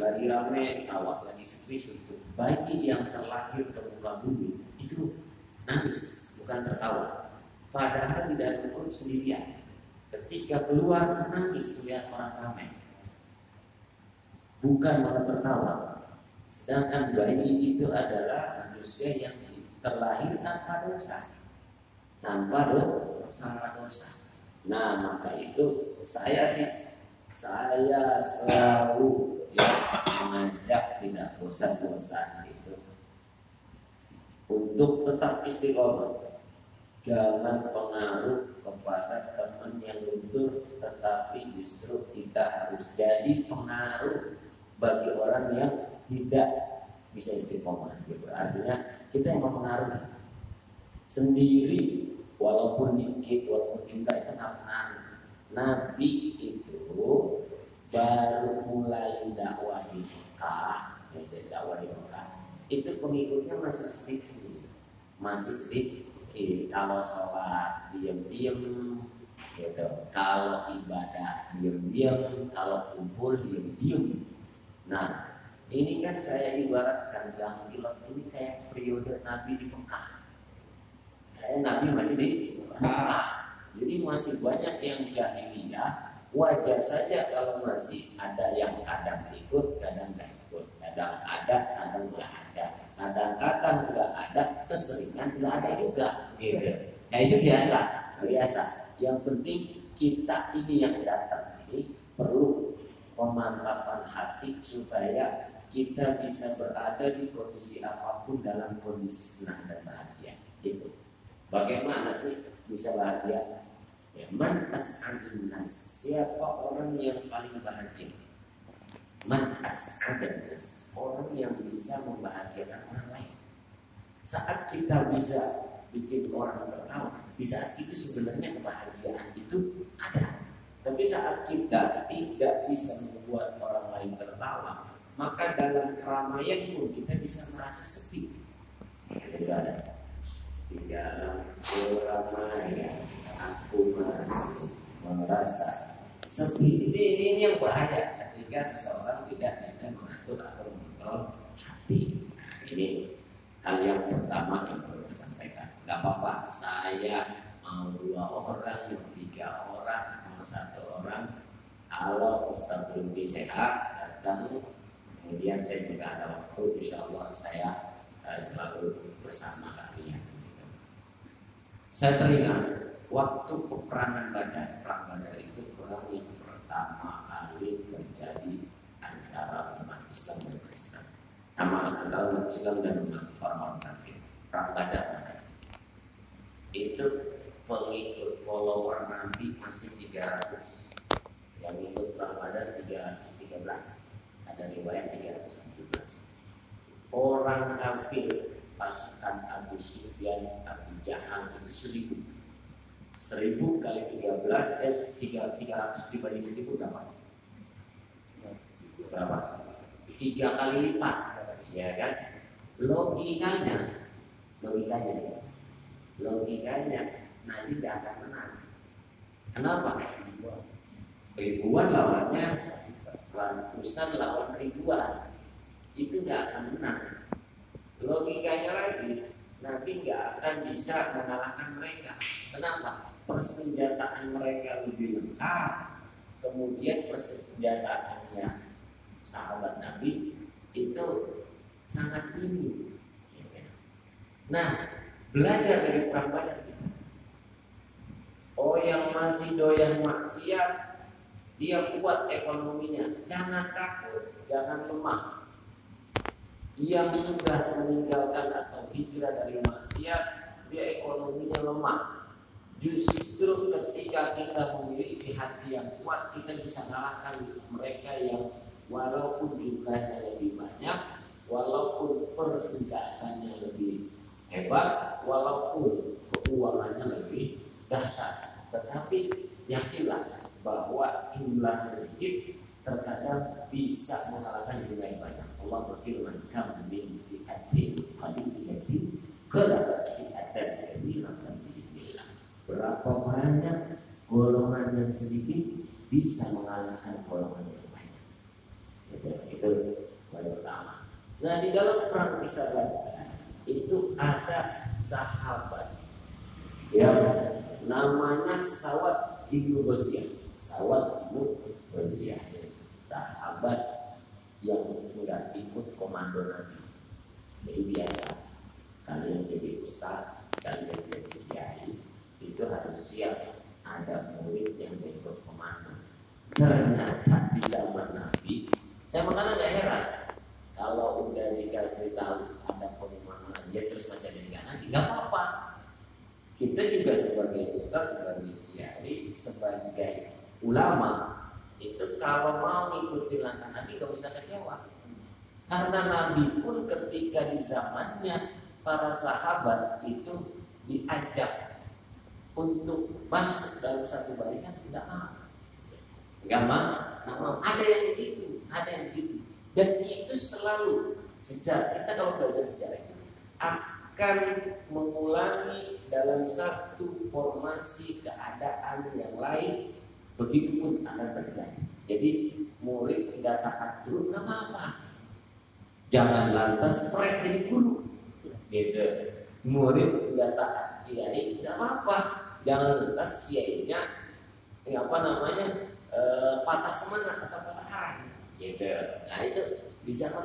lagi rame, awak lagi sepi, untuk bayi yang terlahir ke muka bumi itu nangis, bukan tertawa. Padahal di dalam perut sendirian. Ketika keluar nangis melihat orang ramai, bukan malah tertawa. Sedangkan bayi itu adalah manusia yang terlahir tanpa dosa, tanpa dosa. Nah maka itu saya selalu mengajak tidak bosan-bosan itu untuk tetap istiqomah. Jangan pengaruh kepada teman yang luntur, tetapi justru kita harus jadi pengaruh bagi orang yang tidak bisa istiqomah. Gitu. Artinya kita yang mempengaruhi sendiri, walaupun dikit, walaupun jumlah itu nggak pengaruh. Nabi itu baru mulai dakwah di Mekah, itu pengikutnya masih sedikit. Kalau sholat diam-diam, gitu. Kalau ibadah diam-diam, kalau kumpul diam-diam. Nah, ini kan saya ibaratkan Gang Pilot ini kayak periode Nabi di Mekah. Kayak Nabi masih di Mekah. Jadi masih banyak yang jahiliyah. Wajar saja kalau masih ada yang kadang ikut, kadang nggak ikut, kadang ada, kadang nggak ada, kadang-kadang nggak ada, keseringan nggak ada juga, gitu. Ya itu biasa. Yang penting kita ini yang datang ini perlu pemantapan hati supaya kita bisa berada di kondisi apapun dalam kondisi senang dan bahagia. Itu. Bagaimana sih bisa bahagia? Ya, man as'adun nas, siapa orang yang paling bahagia? Man as'adun nas, orang yang bisa membahagiakan orang lain. Saat kita bisa bikin orang tertawa, di saat itu sebenarnya kebahagiaan itu ada. Tapi saat kita tidak bisa membuat orang lain tertawa, maka dalam keramaian pun kita bisa merasa sepi. Itu ada. Di dalam keramaian aku masih merasa sepi. Ini yang bahaya ketika seseorang tidak bisa mengatur atau mengontrol hati. Nah, ini hal yang pertama yang perlu saya sampaikan. Gak apa-apa, saya mau 2 orang, mau 3 orang, mau 1 orang. Kalau Ustaz belum sehat datang, kemudian saya juga ada waktu, insya Allah saya selalu bersama kalian. Saya teringat waktu peperangan Badar, perang Badar itu perang yang pertama kali terjadi antara umat Islam dan Kristen. Antara umat Islam dan orang-orang kafir. Perang Badar. Itu pengikut follower Nabi masih 300. Yang ikut perang Badar 313. Ada riwayat 317. Orang kafir pasukan Abu Sufyan, Abu Jahal itu 1000 kali 13 300 dibanding 1000 berapa? 3 kali lipat, ya kan? Logikanya Nabi tidak akan menang. Kenapa? Ribuan lawannya, ratusan lawan ribuan, itu tidak akan menang. Logikanya lagi, Nabi nggak akan bisa mengalahkan mereka. Kenapa? Persenjataan mereka lebih lengkap. Kemudian persenjataannya sahabat Nabi itu sangat minim. Nah, belajar dari perang Badar kita. Oh, yang masih doyan maksiat, dia kuat ekonominya. Jangan takut, jangan lemah. Yang sudah meninggalkan atau hijrah dari maksiat, dia ekonominya lemah. Justru ketika kita memiliki hati yang kuat, kita bisa mengalahkan mereka yang walaupun jumlahnya lebih banyak, walaupun persenjataannya lebih hebat, walaupun keuangannya lebih dahsyat. Tetapi yakinlah bahwa jumlah sedikit terkadang bisa mengalahkan jumlah yang banyak. Allah berfirman, "Kam min fi'atin qalilatin ghalabat fi'atan katsiratan bi'idznillah." Berapa banyak golongan yang sedikit bisa mengalahkan golongan yang banyak. Itu poin pertama. Nah, di dalam perang Kisarabada itu ada sahabat yang namanya Sawat ibnu Ghaziah. Sawat ibnu Ghaziah, sahabat yang enggak ikut komando Nabi. Jadi biasa, kalian jadi ustaz, kalian jadi kiai, itu harus siap ada murid yang ikut komando. Ternyata di zaman Nabi, saya makanya nggak heran kalau udah dikasih tahu ada komando aja terus masih ada yang nggak ngaji, nggak apa-apa. Kita juga sebagai ustaz, sebagai kiai, sebagai ulama itu kalau mau ngikutin langkah Nabi gak usah kecewa. Karena Nabi pun ketika di zamannya para sahabat itu diajak untuk masuk dalam satu barisan tidak mau. Enggak mau. Ada yang begitu, ada yang begitu. Dan itu selalu sejarah. Kita kalau belajar sejarah itu akan mengulangi dalam satu formasi keadaan yang lain, begitu pun akan terjadi. Jadi murid tidak taat guru nggak apa-apa. Jangan lantas prek jadi guru, gitu. Murid tidak taat kiai nggak apa-apa. Jangan lantas kiainya patah semangat atau patah hati, gitu. Nah itu di zaman